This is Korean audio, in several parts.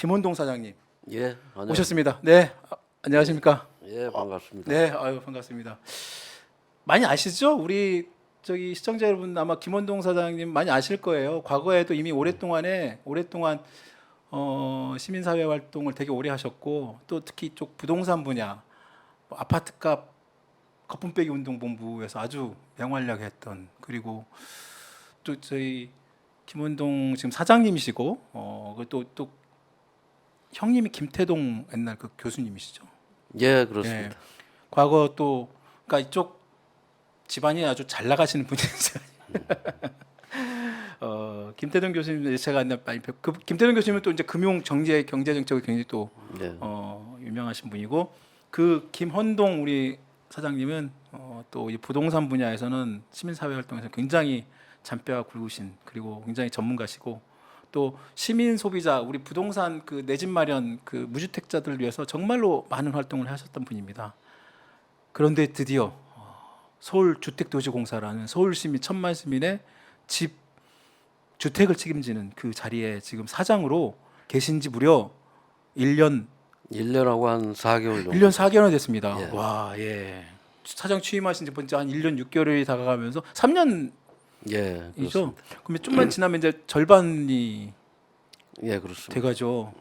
김원동 사장님 예, 안녕. 오셨습니다. 네, 안녕하십니까? 예, 반갑습니다. 네, 아유 반갑습니다. 많이 아시죠? 우리 저기 시청자 여러분 아마 김원동 사장님 많이 아실 거예요. 과거에도 이미 오랫동안 시민사회 활동을 되게 오래 하셨고 또 특히 이쪽 부동산 분야, 뭐 아파트값 거품 빼기 운동본부에서 아주 명활약했던 그리고 또 저희 김원동 지금 사장님이시고 또 형님이 김태동 옛날 그 교수님이시죠. 예, 그렇습니다. 예. 과거 또 그러니까 이쪽 집안이 아주 잘 나가시는 분이죠. 김태동 교수님 제가 옛날 많이 그 김태동 교수님은 또 이제 금융 경제 정책을 굉장히 또 예. 유명하신 분이고 그 김헌동 우리 사장님은 또 이 부동산 분야에서는 시민사회 활동에서 굉장히 잔뼈가 굵으신 그리고 굉장히 전문가시고 또 시민 소비자 우리 부동산 그 내 집 마련 그 무주택자들을 위해서 정말로 많은 활동을 하셨던 분입니다. 그런데 드디어 서울주택도시공사라는 서울시민 1,000만 시민의 집 주택을 책임지는 그 자리에 지금 사장으로 계신 지 무려 1년 1년하고 한 4개월 정도. 1년 4개월이 됐습니다. 예. 와, 예. 사장 취임하신 지 벌써 한 1년 6개월이 다가가면서 3년이죠. 예, 그렇습니다. 그러면 좀만 지나면 이제 절반이 예, 그렇습니다. 돼가죠.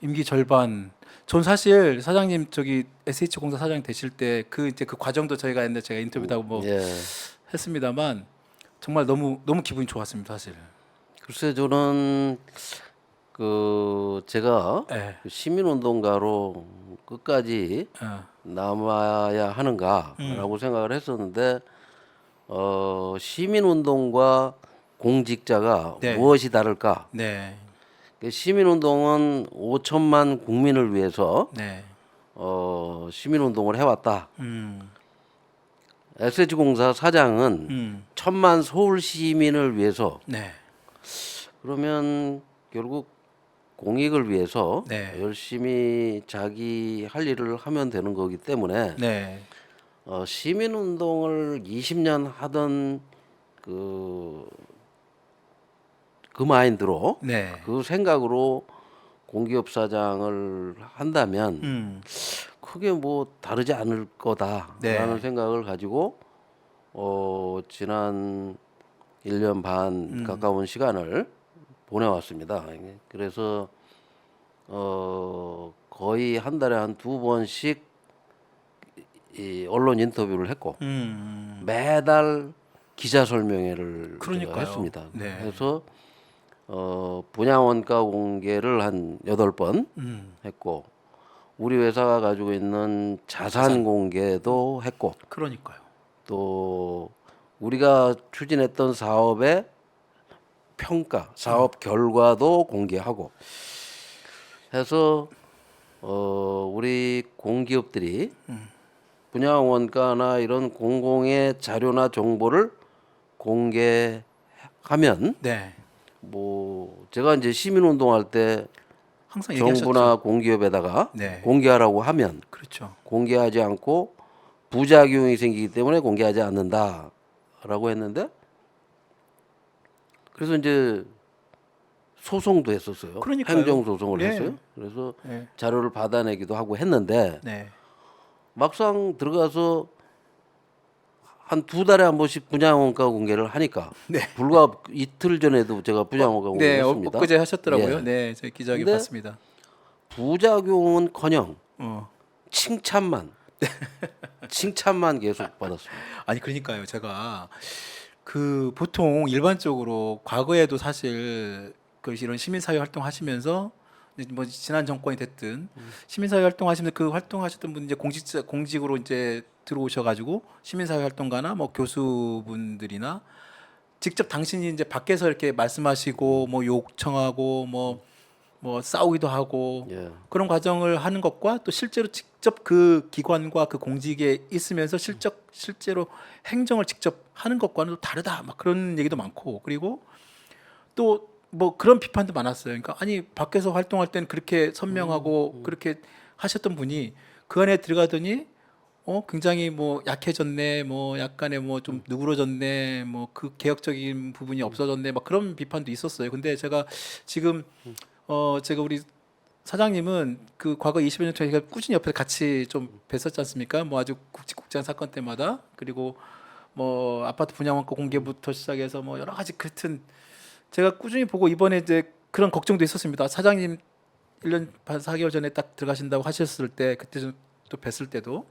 임기 절반. 전 사실 사장님 저기 SH공사 사장 되실 때 그 이제 그 과정도 저희가 옛날에 제가 인터뷰도 하고 뭐 예. 했습니다만 정말 너무 기분이 좋았습니다, 사실. 글쎄 저는 제가 예. 그 시민운동가로 끝까지 남아야 하는가라고 생각을 했었는데 시민운동과 공직자가 네. 무엇이 다를까? 네. 그 시민운동은 5천만 국민을 위해서 네. 시민운동을 해왔다. 음. SH공사 사장은 1,000만 서울 시민을 위해서 네. 그러면 결국 공익을 위해서 네. 열심히 자기 할 일을 하면 되는 거기 때문에 네. 시민운동을 20년 하던 그 마인드로 네. 그 생각으로 공기업 사장을 한다면 크게 뭐 다르지 않을 거다라는 네. 생각을 가지고 지난 1년 반 가까운 시간을 보내왔습니다. 그래서 거의 한 달에 한 2번씩 이 언론 인터뷰를 했고 매달 기자 설명회를 제가 그러니까요. 했습니다. 네. 그래서 분양 원가 공개를 한 8번 했고 우리 회사가 가지고 있는 자산 공개도 했고 그러니까요. 또 우리가 추진했던 사업의 평가, 사업 결과도 공개하고 해서 우리 공기업들이 분양 원가나 이런 공공의 자료나 정보를 공개하면 네. 뭐 제가 이제 시민운동할 때 항상 얘기하셨죠. 정부나 공기업에다가 네. 공개하라고 하면 그렇죠. 공개하지 않고 부작용이 생기기 때문에 공개하지 않는다라고 했는데 그래서 이제 소송도 했었어요. 그러니까요. 행정 소송을 네. 했어요. 그래서 네. 자료를 받아내기도 하고 했는데 네. 막상 들어가서 한 2달에 한 번씩 분양원가 공개를 하니까 네. 불과 이틀 전에도 제가 분양원가 네, 공개했습니다. 엊그제 하셨더라고요. 예. 네, 저희 기자회견 근데 봤습니다. 부작용은커녕 어. 칭찬만 계속 받았습니다. 아니 그러니까요. 제가 그 보통 일반적으로 과거에도 사실 그 이런 시민사회 활동 하시면서 뭐 지난 정권이 됐든 시민사회 활동 하시면서 그 활동하셨던 분 이제 공직으로 이제 들어오셔가지고 시민사회 활동가나 뭐 교수분들이나 직접 당신이 이제 밖에서 이렇게 말씀하시고 뭐 요청하고 뭐 싸우기도 하고 예. 그런 과정을 하는 것과 또 실제로 직접 그 기관과 그 공직에 있으면서 실제로 행정을 직접 하는 것과는 또 다르다 막 그런 얘기도 많고 그리고 또 뭐 그런 비판도 많았어요. 그러니까 아니 밖에서 활동할 때는 그렇게 선명하고 그렇게 하셨던 분이 그 안에 들어가더니 굉장히 뭐 약해졌네, 뭐 약간의 뭐 좀 누그러졌네, 뭐 그 개혁적인 부분이 없어졌네, 막 그런 비판도 있었어요. 근데 제가 지금 제가 우리 사장님은 그 과거 20여 년 동안 제가 꾸준히 옆에 같이 좀 뵀었지 않습니까? 뭐 아주 굵직굵직한 사건 때마다 그리고 뭐 아파트 분양원가 공개부터 시작해서 뭐 여러 가지 하여튼 제가 꾸준히 보고 이번에 이제 그런 걱정도 있었습니다. 사장님 1년 반 4개월 전에 딱 들어가신다고 하셨을 때 그때 좀 또 뵀을 때도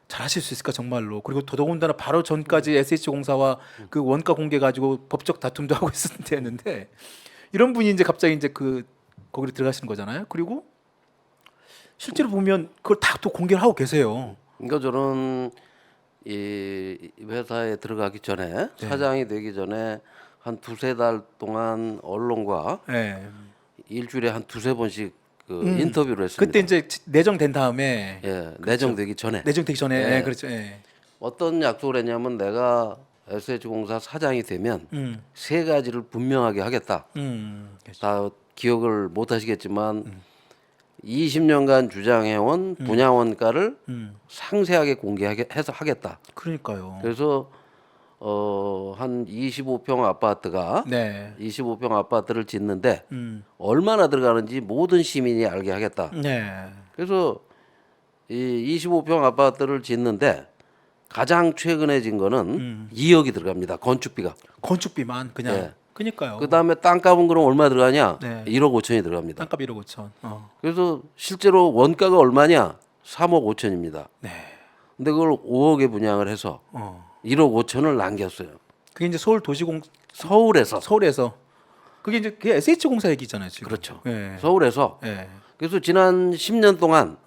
잘 하실 수 있을까 정말로. 그리고 더더군다나 바로 전까지 SH공사와 그 원가 공개 가지고 법적 다툼도 하고 있었을 때였는데 이런 분이 이제 갑자기 이제 그 거기로 들어가시는 거잖아요. 그리고 실제로 보면 그걸 다 또 공개를 하고 계세요. 그러니까 저는 이 회사에 들어가기 전에 사장이 되기 전에 한 두세 달 동안 언론과 네. 일주일에 한 두세 번씩 그 인터뷰를 했습니다. 그때 이제 내정된 다음에 예, 내정되기 전에 내정되기 전에 예. 예, 그렇죠. 예. 어떤 약속을 했냐면 내가 SH공사 사장이 되면 세 가지를 분명하게 하겠다. 그렇죠. 다 기억을 못 하시겠지만 20년간 주장해온 분양 원가를 상세하게 공개해서 하겠다. 그러니까요. 그래서 한 25평 아파트가 네. 25평 아파트를 짓는데 음. 얼마나 들어가는지 모든 시민이 알게 하겠다. 네. 그래서 이 25평 아파트를 짓는데 가장 최근에 진 거는 2억이 들어갑니다. 건축비가. 건축비만 그냥. 예. 그러니까요. 그다음에 땅값은 그럼 얼마 들어가냐? 네. 1억 5천이 들어갑니다. 땅값 1억 5천. 그래서 실제로 원가가 얼마냐? 3억 5천입니다. 네. 근데 그걸 5억에 분양을 해서 1억 5천을 남겼어요. 그게 이제 서울 도시공 서울에서. 서울에서 그게 이제 그게 SH공사 얘기잖아요, 지금. 그렇죠. 예. 서울에서. 예. 그래서 지난 10년 동안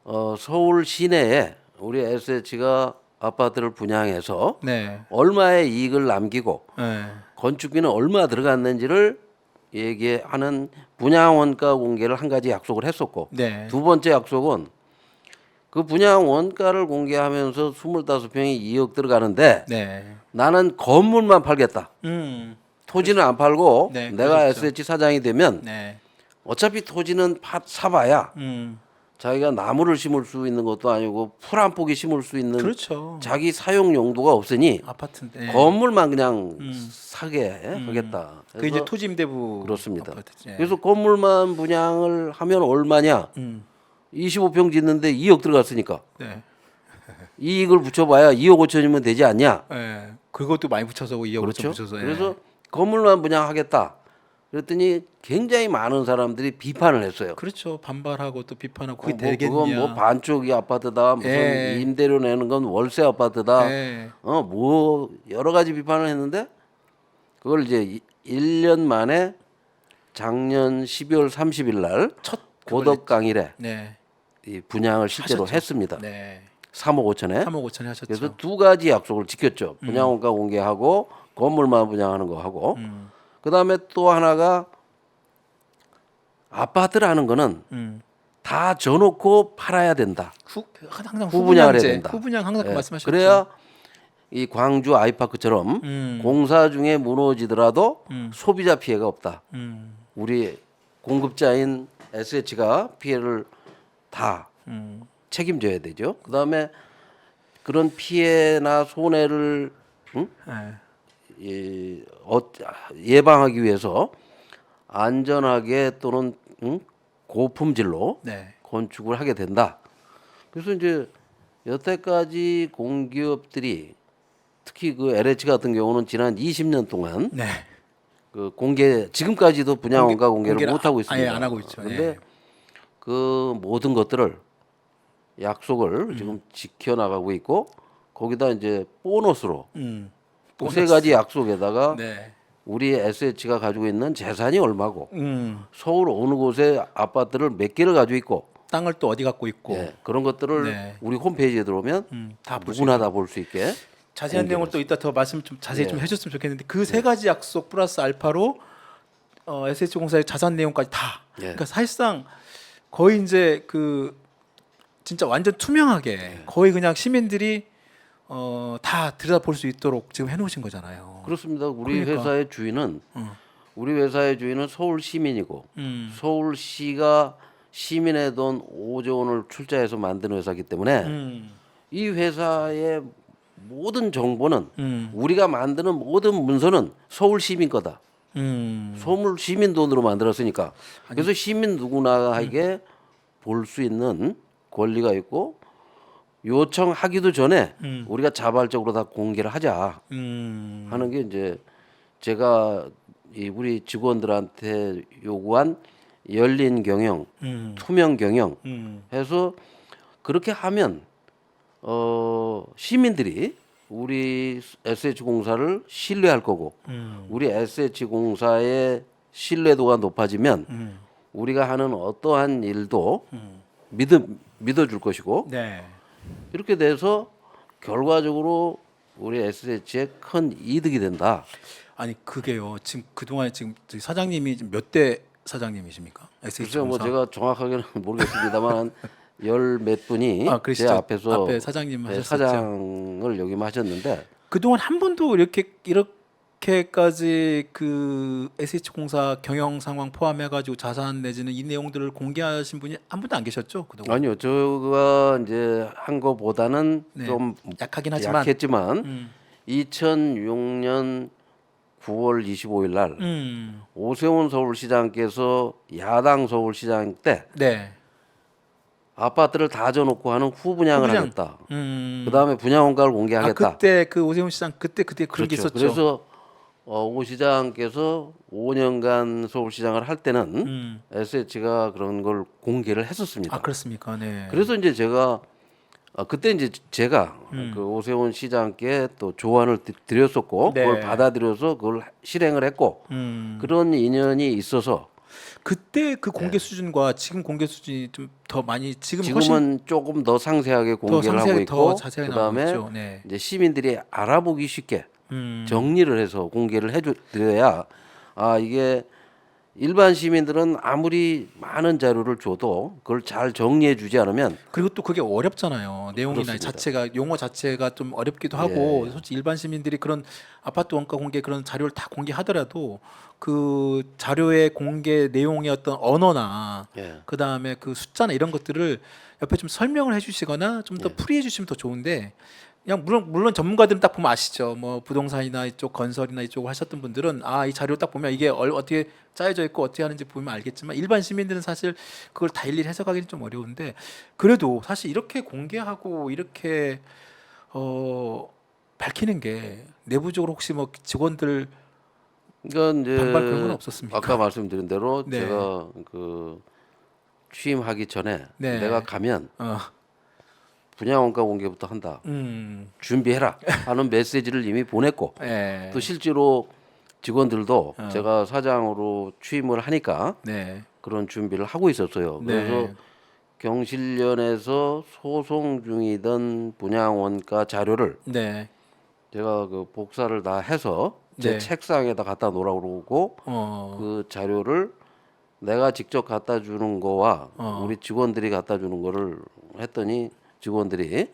어. 서울 시내에 우리 SH가 아파트를 분양해서 네. 얼마의 이익을 남기고 예. 건축비는 얼마 들어갔는지를 얘기하는 분양 원가 공개를 한 가지 약속을 했었고 네. 두 번째 약속은 그 분양 원가를 공개하면서 25평이 2억 들어가는데 네. 나는 건물만 팔겠다. 토지는 안 팔고 네, 내가 그러셨죠. SH 사장이 되면 네. 어차피 토지는 사봐야 음. 자기가 나무를 심을 수 있는 것도 아니고 풀 한 포기 심을 수 있는 그렇죠. 자기 사용 용도가 없으니 아파트인데. 예. 건물만 그냥 사게 하겠다. 그 이제 토지 임대부 그렇습니다. 아파트. 예. 그래서 건물만 분양을 하면 얼마냐? 25평 짓는데 2억 들어갔으니까 네. 이익을 붙여봐야 2억 5천이면 되지 않냐? 예. 그것도 많이 붙여서 2억 그렇죠. 붙여서. 예. 그래서 건물만 분양하겠다. 그랬더니 굉장히 많은 사람들이 비판을 했어요. 그렇죠. 반발하고 또 비판하고 그게 뭐 되겠냐. 그건 뭐 반쪽이 아파트다. 무슨 예. 임대료 내는 건 월세 아파트다. 예. 뭐 여러 가지 비판을 했는데 그걸 이제 1년 만에 작년 12월 30일 날 첫 고덕 강일에 네. 이 분양을 실제로 하셨죠. 했습니다. 네. 3억 5천에. 3억 5천에 하셨죠. 그래서 두 가지 약속을 지켰죠. 분양원가 공개하고 건물만 분양하는 거 하고. 그다음에 또 하나가 아파트라는 거는 다 져놓고 팔아야 된다. 항상 후분양을 해야 후분양제. 된다. 후분양 항상 그 예. 말씀하셨죠. 그래야 이 광주 아이파크처럼 공사 중에 무너지더라도 소비자 피해가 없다. 우리 공급자인 SH가 피해를 다 책임져야 되죠. 그다음에 그런 피해나 손해를 예. 예방하기 위해서 안전하게 또는 고품질로 네. 건축을 하게 된다. 그래서 이제 여태까지 공기업들이 특히 그 LH 같은 경우는 지난 20년 동안 네. 그 지금까지도 분양원가 공개를 공개를 못 하고 있습니다. 아예 안 하고 있죠. 그런데 예. 그 모든 것들을 약속을 지금 지켜 나가고 있고 거기다 이제 보너스로 그 세 가지 약속에다가 네. 우리 SH가 가지고 있는 재산이 얼마고 음. 서울 어느 곳에 아파트를 몇 개를 가지고 있고 땅을 또 어디 갖고 있고 예, 그런 것들을 네. 우리 홈페이지에 들어오면 다 볼 수 누구나 다 볼 수 있게 자세한 내용을 또 이따 더 말씀 좀 자세히 예. 좀 해줬으면 좋겠는데 그 세 가지 약속 플러스 알파로 SH공사의 자산 내용까지 다. 예. 그러니까 사실상 거의 이제 그 진짜 완전 투명하게 거의 그냥 시민들이 다 들여다볼 수 있도록 지금 해놓으신 거잖아요. 그렇습니다. 우리 그러니까. 회사의 주인은 우리 회사의 주인은 서울 시민이고 음. 서울시가 시민의 돈 5조 원을 출자해서 만든 회사이기 때문에 이 회사의 모든 정보는 우리가 만드는 모든 문서는 서울 시민 거다. 소물 시민 돈으로 만들었으니까. 그래서 시민 누구나에게 볼 수 있는 권리가 있고 요청하기도 전에 우리가 자발적으로 다 공개를 하자 하는 게 이제 제가 우리 직원들한테 요구한 열린 경영, 투명 경영 해서 그렇게 하면 시민들이 우리 SH공사를 신뢰할 거고 우리 SH공사의 신뢰도가 높아지면 우리가 하는 어떠한 일도 믿어줄 것이고 네. 이렇게 돼서 결과적으로 우리 SH에 큰 이득이 된다. 아니 그게요. 지금 그동안 지금 저기 사장님이 지금 몇 대 사장님이십니까? 글쎄요, 뭐 SH공사. 제가 정확하게는 모르겠습니다만 한 열 몇 분이 제 그러시죠. 앞에서 앞에 사장님 하셨었죠. 사장을 역임하셨는데 그동안 한 번도 이렇게까지 그 SH공사 경영 상황 포함해 가지고 자산 내지는 이 내용들을 공개하신 분이 한 분도 안 계셨죠? 그동안. 아니요, 제가 이제 한 거보다는 네. 좀 약하긴 하지만 약했지만 음. 2006년 9월 25일 날 음. 오세훈 서울시장께서 야당 서울시장 때 네. 아파트를 다 져놓고 하는 후분양을 후분양. 하겠다. 음. 그 다음에 분양 원가를 공개하겠다. 그때 그 오세훈 시장 그때 그런 게 있었죠. 그래서 오 시장께서 5년간 서울시장을 할 때는 SH가 그런 걸 공개를 했었습니다. 그렇습니까? 네. 그래서 이제 제가 그때 이제 제가 그 오세훈 시장께 또 조언을 드렸었고 네. 그걸 받아들여서 그걸 실행을 했고 그런 인연이 있어서 그때 그 공개 수준과 지금 공개 수준이 좀 더 많이 지금은 지금은 조금 더 상세하게 공개를 상세하게 하고 더 있고 자세하게 그다음에 나오고 있죠. 네. 이제 시민들이 알아보기 쉽게 정리를 해서 공개를 해드려야 이게 일반 시민들은 아무리 많은 자료를 줘도 그걸 잘 정리해 주지 않으면 그리고 또 그게 어렵잖아요. 내용이나 그렇습니다. 자체가 용어 자체가 좀 어렵기도 하고 솔직히 일반 시민들이 그런 아파트 원가 공개 그런 자료를 다 공개하더라도 그 자료의 공개 내용의 어떤 언어나 예. 그 다음에 그 숫자나 이런 것들을 옆에 좀 설명을 해주시거나 좀 더 풀이해 주시면 더 좋은데 그냥 물론 전문가들은 딱 보면 아시죠. 뭐 부동산이나 이쪽 건설이나 이쪽을 하셨던 분들은 이 자료 딱 보면 이게 어떻게 짜여져 있고 어떻게 하는지 보면 알겠지만 일반 시민들은 사실 그걸 다 일일이 해석하기는 좀 어려운데 그래도 사실 이렇게 공개하고 이렇게 밝히는 게 내부적으로 혹시 뭐 직원들 그러니까 이제 반발 그런 건 없었습니까? 아까 말씀드린 대로 네. 제가 그 취임하기 전에 네. 내가 가면 어, 분양원가 공개부터 한다. 준비해라 하는 메시지를 이미 보냈고 네. 또 실제로 직원들도 제가 사장으로 취임을 하니까 네. 그런 준비를 하고 있었어요. 네. 그래서 경실련에서 소송 중이던 분양원가 자료를 네. 제가 그 복사를 다 해서 제 네. 책상에다 갖다 놓으라고 그러고 그 자료를 내가 직접 갖다 주는 거와 우리 직원들이 갖다 주는 거를 했더니 직원들이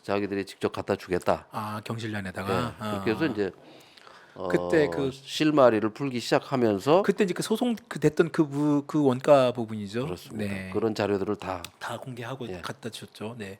자기들이 직접 갖다 주겠다. 경실련에다가 그렇게 해서 이제 그때 그 실마리를 풀기 시작하면서 그때 이제 그 소송 됐던 그 원가 부분이죠. 그렇습니다. 네. 그런 자료들을 다 다 공개하고 예. 갖다 주셨죠. 네.